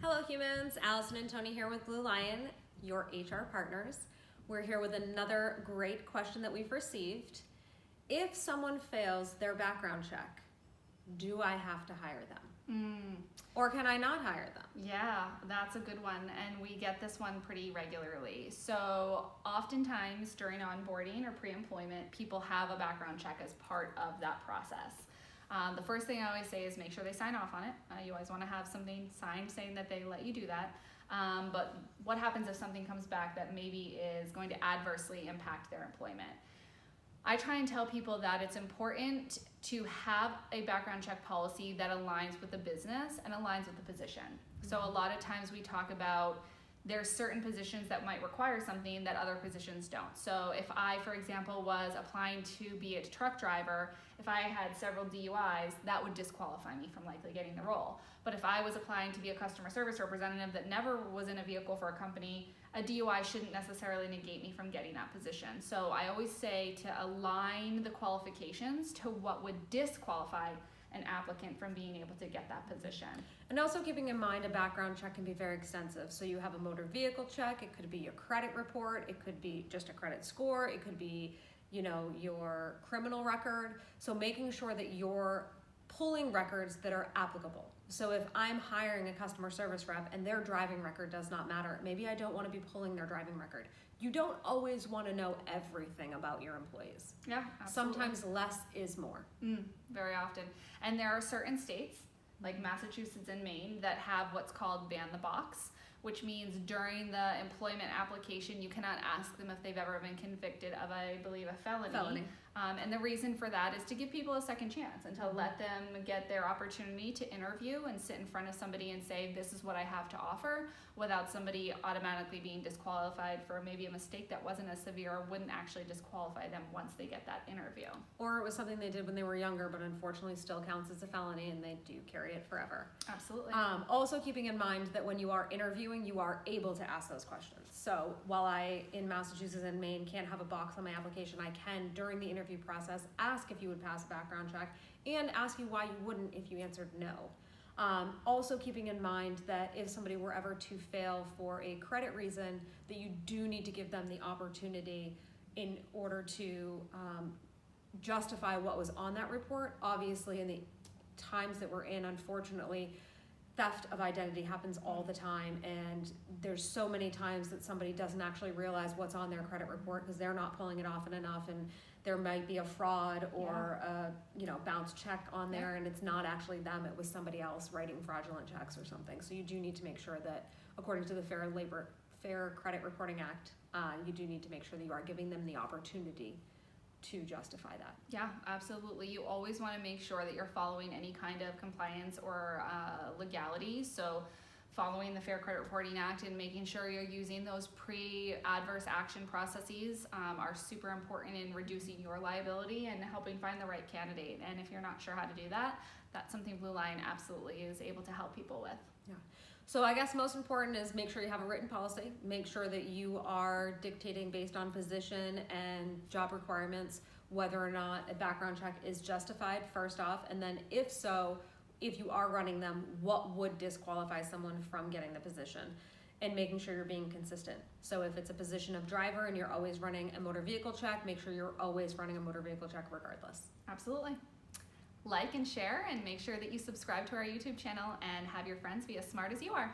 Hello humans, Alison and Toni here with BlueLion, your HR partners. We're here with another great question that we've received. If someone fails their background check, do I have to hire them? Or can I not hire them? Yeah, that's a good one, and we get this one pretty regularly. So oftentimes during onboarding or pre-employment, people have a background check as part of that process. The first thing I always say is make sure they sign off on it. You always want to have something signed saying that they let you do that. But what happens if something comes back that maybe is going to adversely impact their employment? I try and tell people that it's important to have a background check policy that aligns with the business and aligns with the position. So a lot of times we talk about there's certain positions that might require something that other positions don't. So if I, for example, was applying to be a truck driver, if I had several DUIs, that would disqualify me from likely getting the role. But if I was applying to be a customer service representative that never was in a vehicle for a company, a DUI shouldn't necessarily negate me from getting that position. So I always say to align the qualifications to what would disqualify an applicant from being able to get that position. And also keeping in mind a background check can be very extensive. So you have a motor vehicle check, it could be your credit report, it could be just a credit score, it could be, your criminal record. So making sure that you're pulling records that are applicable. So if I'm hiring a customer service rep and their driving record does not matter, maybe I don't want to be pulling their driving record. You don't always want to know everything about your employees. Yeah, absolutely. Sometimes less is more. Very often. And there are certain states, like Massachusetts and Maine, that have what's called ban the box, which means during the employment application, you cannot ask them if they've ever been convicted of, I believe, a felony. And the reason for that is to give people a second chance and to let them get their opportunity to interview and sit in front of somebody and say, this is what I have to offer, without somebody automatically being disqualified for maybe a mistake that wasn't as severe or wouldn't actually disqualify them once they get that interview. Or it was something they did when they were younger, but unfortunately still counts as a felony and they do carry it forever. Absolutely. Also keeping in mind that when you are interviewing, you are able to ask those questions. So while I, in Massachusetts and Maine, can't have a box on my application, I can, during the interview process, ask if you would pass a background check and ask you why you wouldn't if you answered no. Also keeping in mind that if somebody were ever to fail for a credit reason, that you do need to give them the opportunity in order to justify what was on that report. Obviously, in the times that we're in, unfortunately, theft of identity happens all the time, and there's so many times that somebody doesn't actually realize what's on their credit report because they're not pulling it often enough, and there might be a fraud or a bounce check on there, and it's not actually them, it was somebody else writing fraudulent checks or something. So you do need to make sure that, according to the Fair Credit Reporting Act, you do need to make sure that you are giving them the opportunity to justify that. Yeah, absolutely. You always want to make sure that you're following any kind of compliance or legality. So following the Fair Credit Reporting Act and making sure you're using those pre-adverse action processes are super important in reducing your liability and helping find the right candidate. And if you're not sure how to do that, that's something BlueLion absolutely is able to help people with. Yeah. So I guess most important is make sure you have a written policy. Make sure that you are dictating based on position and job requirements whether or not a background check is justified, first off, and then if so, if you are running them, what would disqualify someone from getting the position, and making sure you're being consistent. So if it's a position of driver and you're always running a motor vehicle check, make sure you're always running a motor vehicle check regardless. Absolutely. Like and share, and make sure that you subscribe to our YouTube channel and have your friends be as smart as you are.